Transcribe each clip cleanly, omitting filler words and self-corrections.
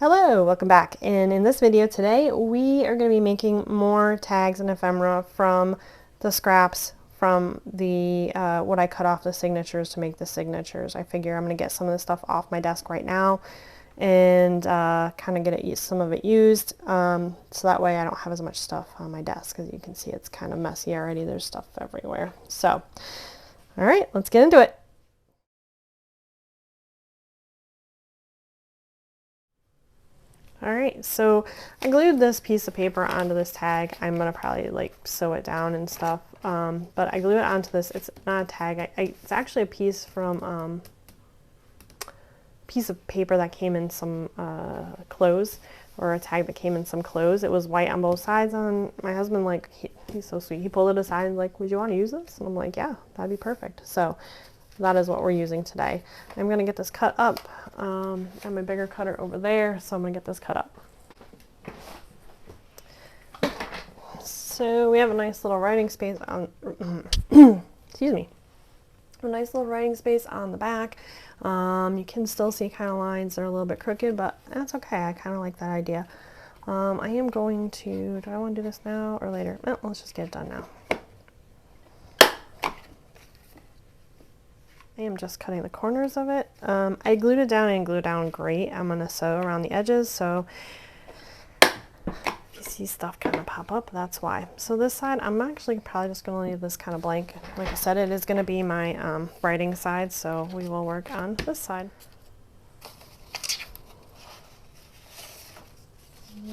Hello, welcome back. And in this video today, we are going to be making more tags and ephemera from the scraps from the what I cut off the signatures to make the signatures. I figure I'm going to get some of this stuff off my desk right now and kind of get some of it used, so that way I don't have as much stuff on my desk. As you can see, it's kind of messy already. There's stuff everywhere. So, all right, let's get into it. Alright, so I glued this piece of paper onto this tag. I'm going to probably like sew it down and stuff, but I glued it onto this. It's not a tag. It's actually a piece from piece of paper that came in some clothes, or a tag that came in some clothes. It was white on both sides, and my husband, like, he's so sweet. He pulled it aside and like, would you want to use this? And I'm like, yeah, that'd be perfect. So that is what we're using today. I'm going to get this cut up. I have my bigger cutter over there, so I'm going to get this cut up. So we have a nice little writing space on, excuse me, a nice little writing space on the back. You can still see kind of lines that are a little bit crooked, but that's okay. I kind of like that idea. I am going to, do I want to do this now or later? No, let's just get it done now. I am just cutting the corners of it. I glued it down and glued down great. I'm going to sew around the edges, so if you see stuff kind of pop up, that's why. So this side, I'm actually probably just going to leave this kind of blank. Like I said, it is going to be my writing side, so we will work on this side.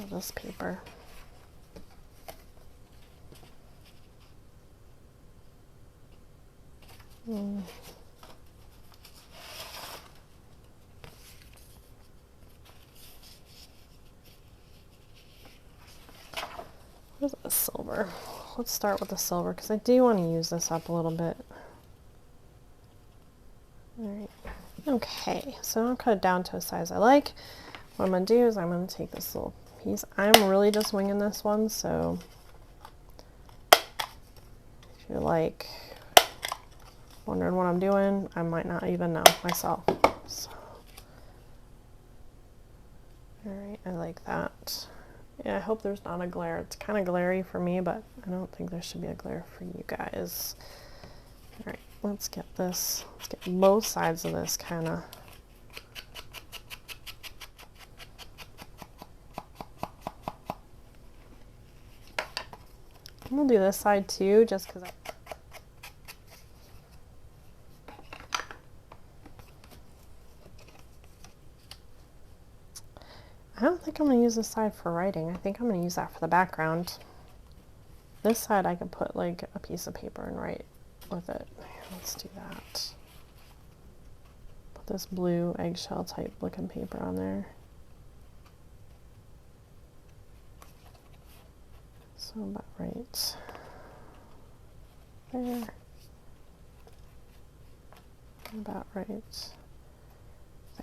This paper. Where's the silver? Let's start with the silver because I do want to use this up a little bit. Alright. Okay, so I'll cut it down to a size I like. What I'm going to do is I'm going to take this little piece. I'm really just winging this one, so if you're like wondering what I'm doing, I might not even know myself. So. Alright, I like that. Yeah, I hope there's not a glare. It's kind of glary for me, but I don't think there should be a glare for you guys. All right, let's get this. Let's get both sides of this kind of. I'm gonna do this side too, just because I don't think I'm going to use this side for writing. I think I'm going to use that for the background. This side I could put like a piece of paper and write with it. Let's do that. Put this blue eggshell type looking paper on there. So about right there. About right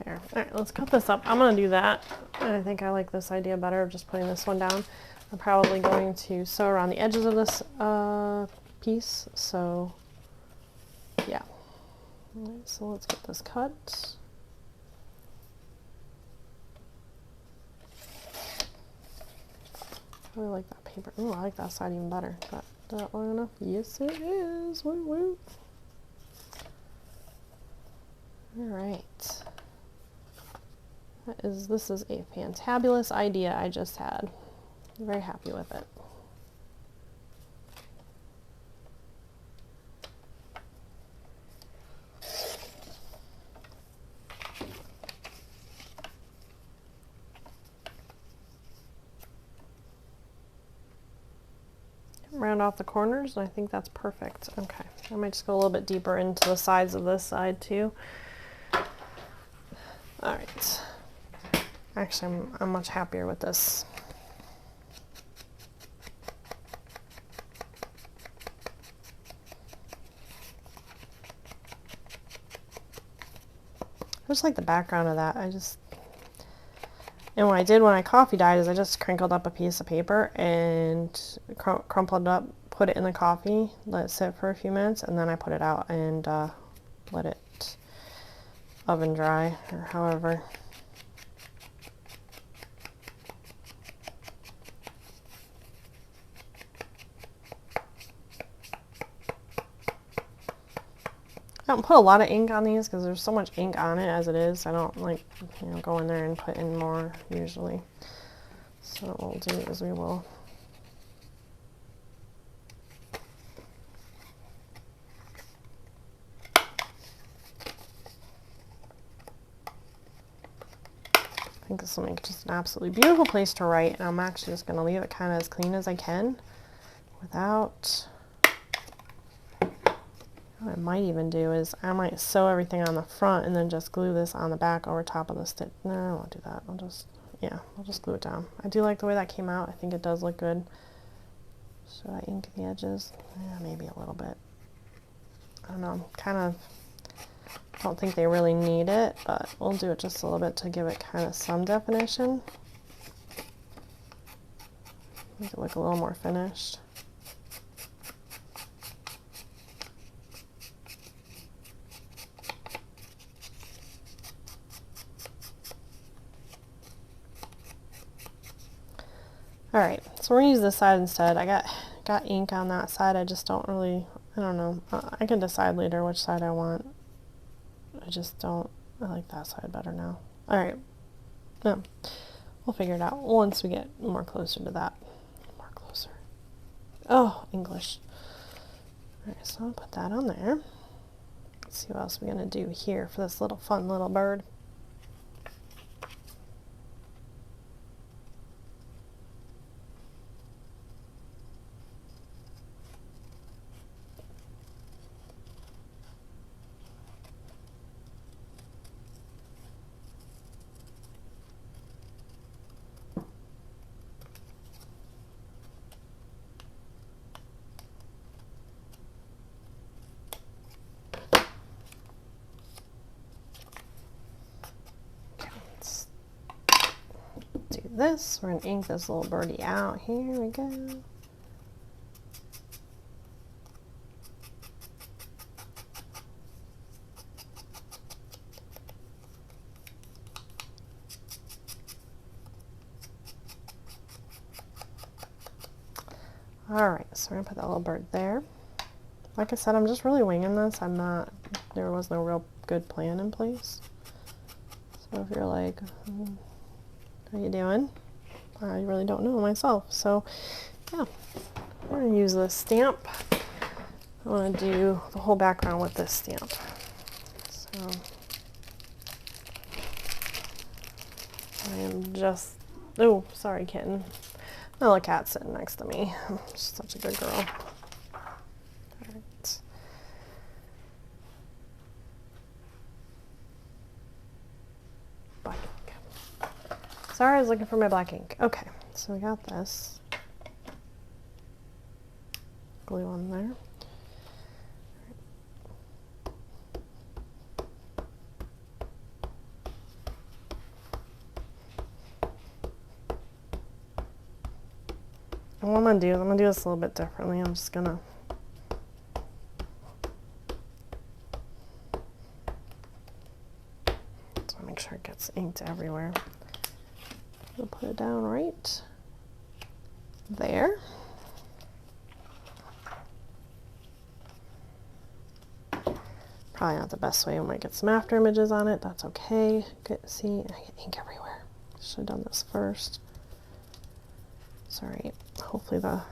there. Alright, let's cut this up. I'm going to do that. I think I like this idea better of just putting this one down. I'm probably going to sew around the edges of this piece. So, yeah. Alright, so let's get this cut. I really like that paper. Oh, I like that side even better. Is that long enough? Yes, it is. Woo woo. Alright. This is a fantabulous idea I just had. I'm very happy with it. Round off the corners, and I think that's perfect. Okay, I might just go a little bit deeper into the sides of this side too. All right. Actually, I'm much happier with this. I just like the background of that. And what I did when I coffee dyed is I just crinkled up a piece of paper and crumpled it up, put it in the coffee, let it sit for a few minutes, and then I put it out and let it oven dry, or however I don't put a lot of ink on these because there's so much ink on it as it is. I don't like, you know, go in there and put in more usually. So what we'll do is we will I think this will make just an absolutely beautiful place to write, and I'm actually just going to leave it kind of as clean as I can without, what I might even do is I might sew everything on the front and then just glue this on the back over top of the stitch. No, I won't do that. I'll just glue it down. I do like the way that came out. I think it does look good. Should I ink the edges? Yeah, maybe a little bit. I don't know, kind of don't think they really need it, but we'll do it just a little bit to give it kind of some definition. Make it look a little more finished. Alright, so we're going to use this side instead. I got ink on that side. I just don't really, I don't know. I can decide later which side I want. I like that side better now. Alright, no, we'll figure it out once we get more closer to that. More closer. Oh, English. Alright, so I'll put that on there. Let's see what else we're going to do here for this little fun little bird. This, we're going to ink this little birdie out. Here we go. Alright, so we're going to put that little bird there. Like I said, I'm just really winging this. There was no real good plan in place. So if you're like, how you doing? I really don't know myself. So yeah, we're going to use this stamp. I want to do the whole background with this stamp. So I am just, oh, sorry kitten. My little cat's sitting next to me. She's such a good girl. Alright. Black ink. Sorry, I was looking for my black ink. Okay, so we got this. Glue on there. And what I'm going to do is I'm going to do this a little bit differently. I'm just going to make sure it gets inked everywhere. I'll put it down right there. Probably not the best way. I might get some after images on it. That's okay. Good. See, I get ink everywhere. Should have done this first. Sorry. Hopefully the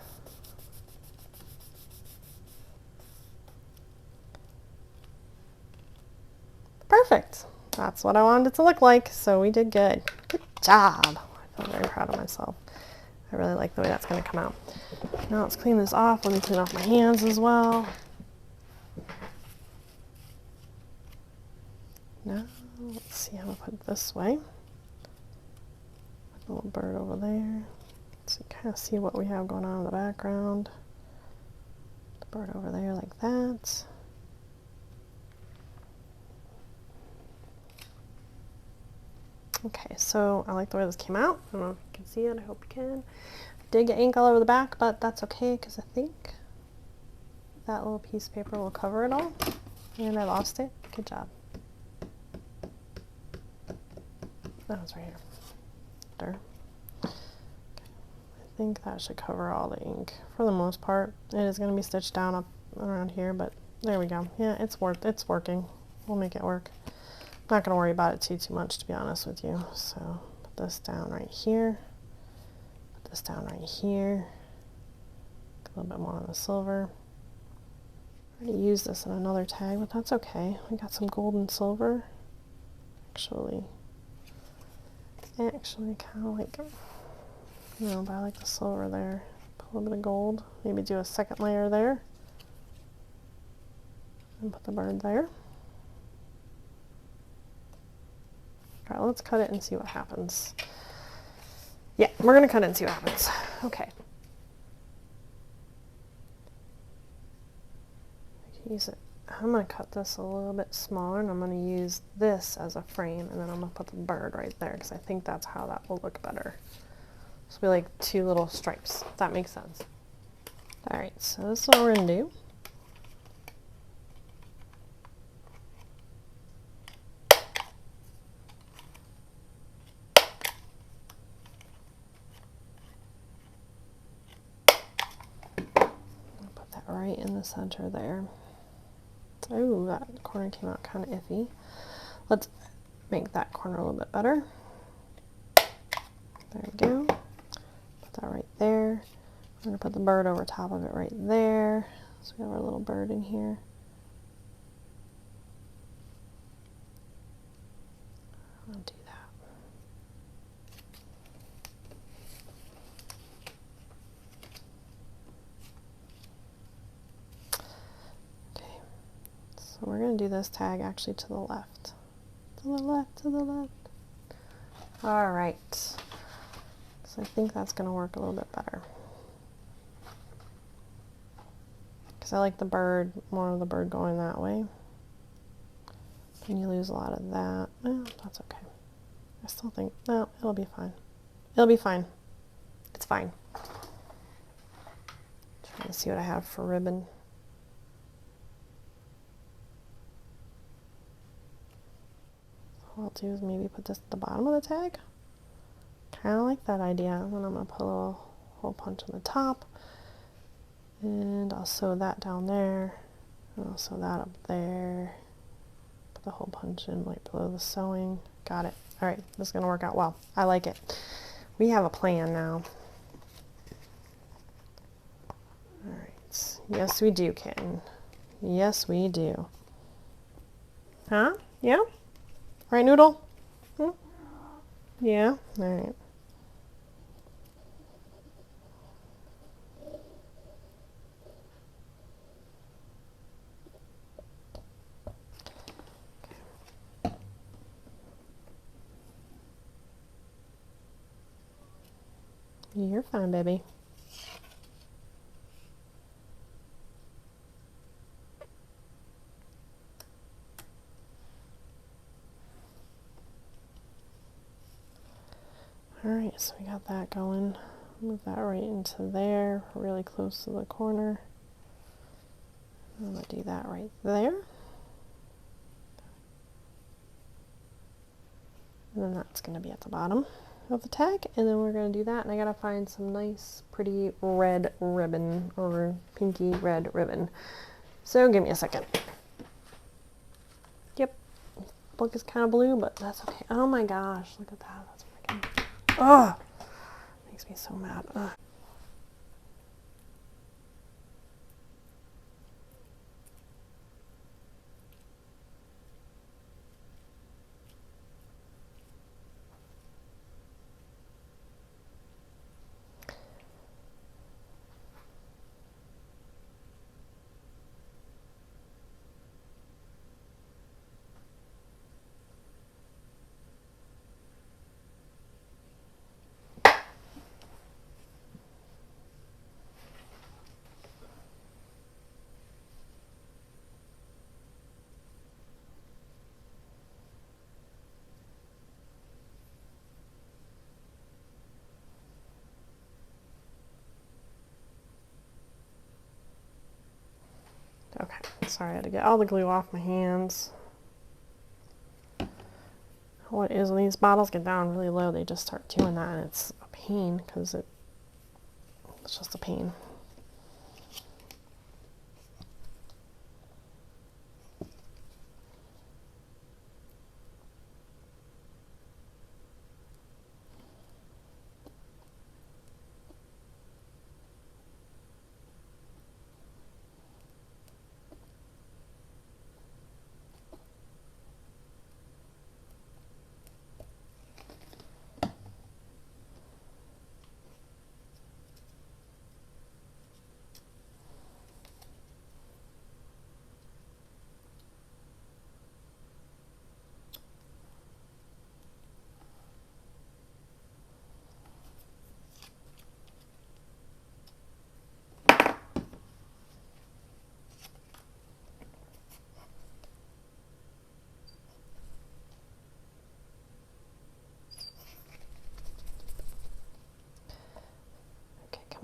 perfect. That's what I wanted it to look like. So we did good. Good job. I feel very proud of myself. I really like the way that's going to come out. Now let's clean this off. Let me clean off my hands as well. Now let's see how to put it this way. Put a little bird over there. So you kind of see what we have going on in the background. The bird over there like that. Okay, so I like the way this came out. I don't know if you can see it. I hope you can. I did get ink all over the back, but that's okay because I think that little piece of paper will cover it all. And I lost it. Good job. That was right here. There. Okay. I think that should cover all the ink for the most part. It is going to be stitched down up around here, but There we go. Yeah, it's working. We'll make it work. I'm not going to worry about it too much, to be honest with you. So put this down right here. Put this down right here. A little bit more on the silver. I already used this in another tag, but that's okay. We got some gold and silver. Actually kind of like, you know, but I like the silver there. Put a little bit of gold. Maybe do a second layer there. And put the bird there. All right, let's cut it and see what happens. Yeah, we're going to cut it and see what happens. Okay. Use it. I'm going to cut this a little bit smaller, and I'm going to use this as a frame, and then I'm going to put the bird right there because I think that's how that will look better. So it'll be like two little stripes, if that makes sense. All right, so this is what we're going to do. Put that right in the center there. Oh, that corner came out kind of iffy. Let's make that corner a little bit better. There we go. Put that right there. I'm going to put the bird over top of it right there. So we have our little bird in here. I'll do that. Okay. So we're going to do this tag actually to the left. To the left, to the left. All right. So I think that's going to work a little bit better. Because I like the bird, more of the bird going that way. And you lose a lot of that. Well, that's okay. I still think, no, it'll be fine. It'll be fine. It's fine. Trying to see what I have for ribbon. What I'll do is maybe put this at the bottom of the tag. Kind of like that idea. And then I'm going to put a little hole punch on the top. And I'll sew that down there. And I'll sew that up there. Put the hole punch in right below the sewing. Got it. All right, this is going to work out well. I like it. We have a plan now. All right. Yes, we do, kitten. Yes, we do. Huh? Yeah? Right, Noodle? Hmm? Yeah? All right. You're fine, baby. Alright, so we got that going. Move that right into there, really close to the corner. I'm going to do that right there. And then that's going to be at the bottom of the tag, and then we're going to do that, and I gotta find some nice pretty red ribbon, or pinky red ribbon. So give me a second. Yep, book is kind of blue, but that's okay. Oh my gosh, look at that. That's freaking, oh, makes me so mad. Ugh. Okay, sorry, I had to get all the glue off my hands. What is, when these bottles get down really low, they just start doing that, and it's a pain because it's just a pain.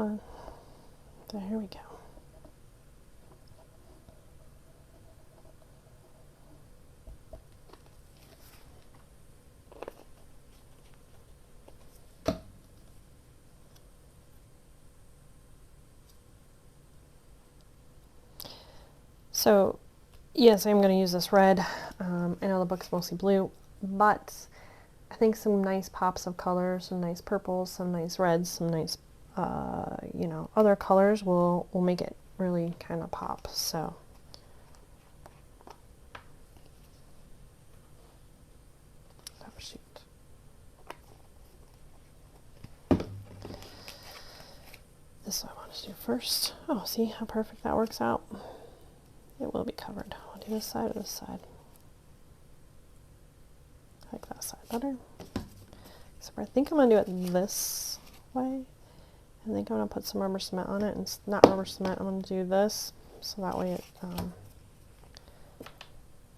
Come on. There we go. So, yes, I'm going to use this red. I know the book's mostly blue, but I think some nice pops of color, some nice purples, some nice reds, some nice, you know, other colors will make it really kind of pop. So, oh shoot. This is what I want to do first. Oh, see how perfect that works out? It will be covered. I'll do this side or this side. I like that side better. So I think I'm going to do it this way. I think I'm going to put some rubber cement on it. And it's not rubber cement, I'm going to do this. So that way it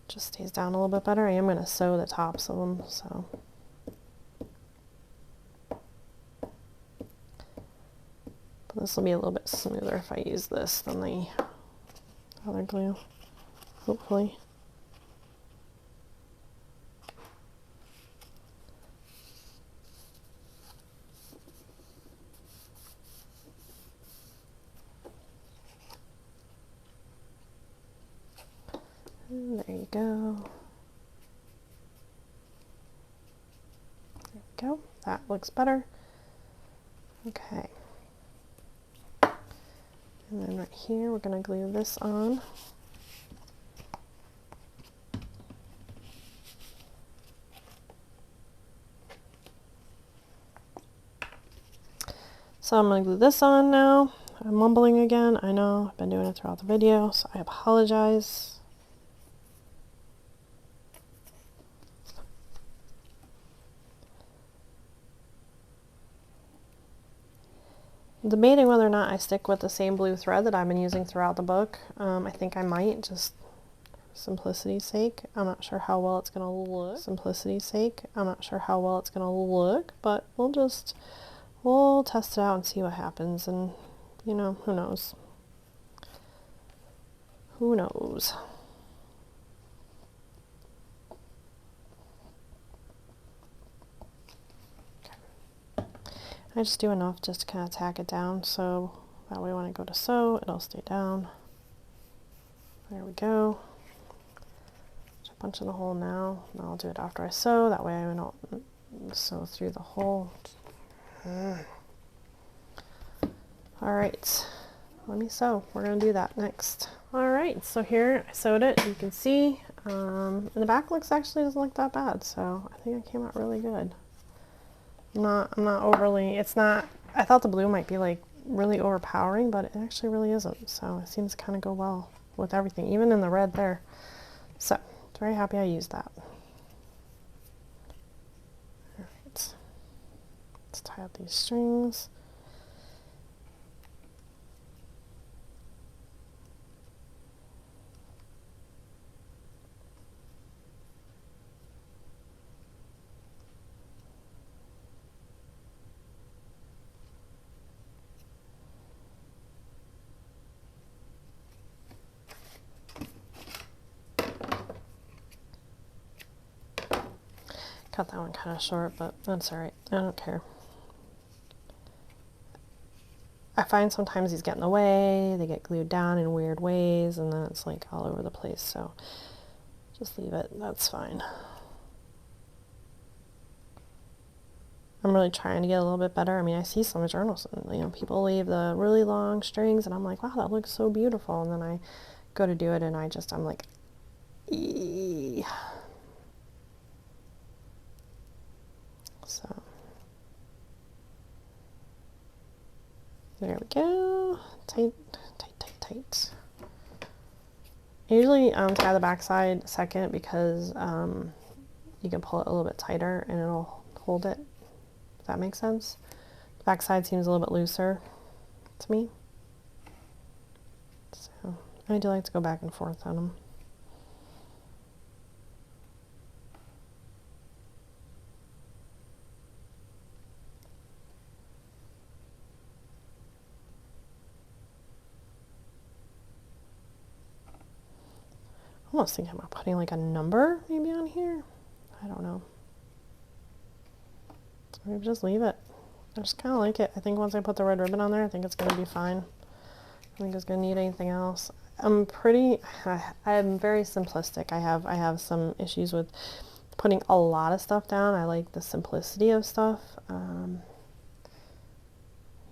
just stays down a little bit better. I am going to sew the tops of them. So. But this will be a little bit smoother if I use this than the other glue, hopefully. And there you go. There we go. That looks better. Okay. And then right here, we're going to glue this on. So I'm going to glue this on now. I'm mumbling again. I know, I've been doing it throughout the video, so I apologize. Debating whether or not I stick with the same blue thread that I've been using throughout the book. I think I might, just for simplicity's sake. I'm not sure how well it's going to look. Simplicity's sake. I'm not sure how well it's going to look, but we'll test it out and see what happens, and you know, who knows? Who knows? I just do enough just to kind of tack it down, so that way when I go to sew, it'll stay down. There we go. Just punch in the hole now. I'll do it after I sew, that way I don't sew through the hole. Alright, let me sew. We're going to do that next. Alright, so here I sewed it. You can see, and the back actually doesn't look that bad, so I think it came out really good. I'm not overly, it's not, I thought the blue might be like really overpowering, but it actually really isn't. So it seems to kind of go well with everything, even in the red there. So, very happy I used that. Alright, let's tie up these strings. Cut that one kind of short, but that's alright. I don't care. I find sometimes these get in the way, they get glued down in weird ways, and then it's like all over the place, so just leave it. That's fine. I'm really trying to get a little bit better. I mean, I see some journals, and, you know, people leave the really long strings, and I'm like, wow, that looks so beautiful, and then I go to do it, and I'm like, eee. So there we go. Tight, tight, tight, tight. I usually tie the back side second because you can pull it a little bit tighter and it'll hold it. If that makes sense. The back side seems a little bit looser to me. So I do like to go back and forth on them. almost thinking about putting like a number maybe on here. I don't know. Maybe just leave it. I just kind of like it. I think once I put the red ribbon on there, I think it's going to be fine. I don't think it's going to need anything else. I'm very simplistic. I have some issues with putting a lot of stuff down. I like the simplicity of stuff. You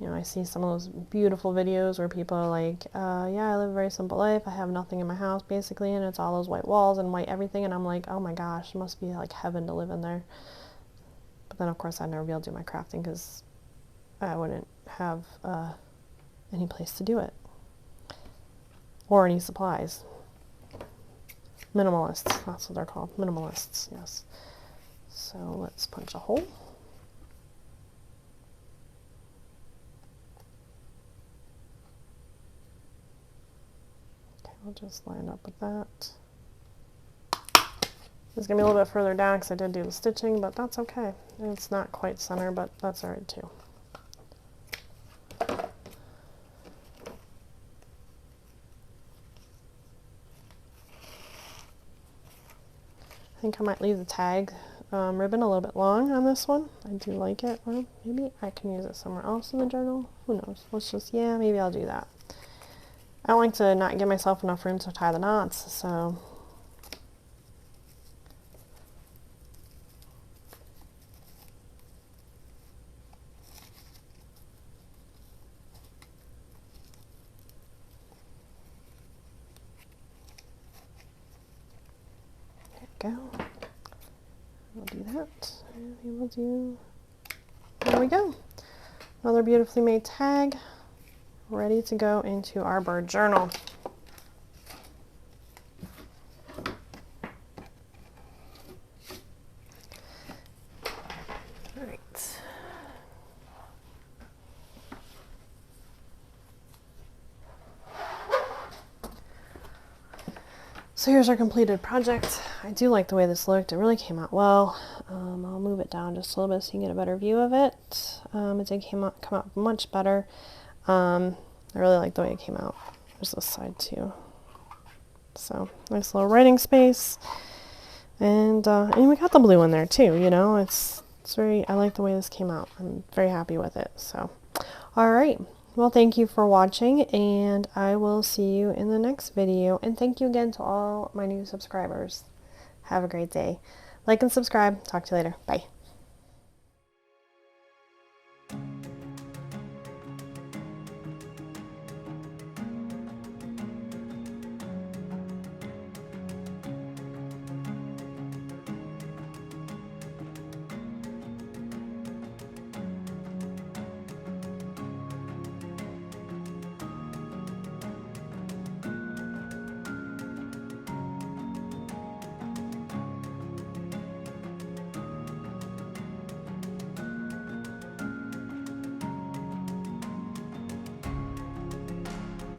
know, I see some of those beautiful videos where people are like, yeah, I live a very simple life. I have nothing in my house basically, and it's all those white walls and white everything. And I'm like, oh my gosh, it must be like heaven to live in there. But then of course I'd never be able to do my crafting because I wouldn't have any place to do it. Or any supplies. Minimalists, that's what they're called. Minimalists, yes. So let's punch a hole. Okay, we'll just line up with that. It's going to be a little bit further down because I did do the stitching, but that's okay. It's not quite center, but that's alright too. I think I might leave the tag ribbon a little bit long on this one. I do like it. Or maybe I can use it somewhere else in the journal. Who knows? Let's just, yeah, maybe I'll do that. I don't like to not give myself enough room to tie the knots, so. Go. We'll do that. And we will do, there we go. Another beautifully made tag ready to go into our bird journal. All right. So here's our completed project. I do like the way this looked. It really came out well. I'll move it down just a little bit so you can get a better view of it. It did come out much better. I really like the way it came out. There's this side too. So nice little writing space, and we got the blue in there too. You know, it's very. I like the way this came out. I'm very happy with it. So, all right. Well, thank you for watching, and I will see you in the next video. And thank you again to all my new subscribers. Have a great day. Like and subscribe. Talk to you later. Bye.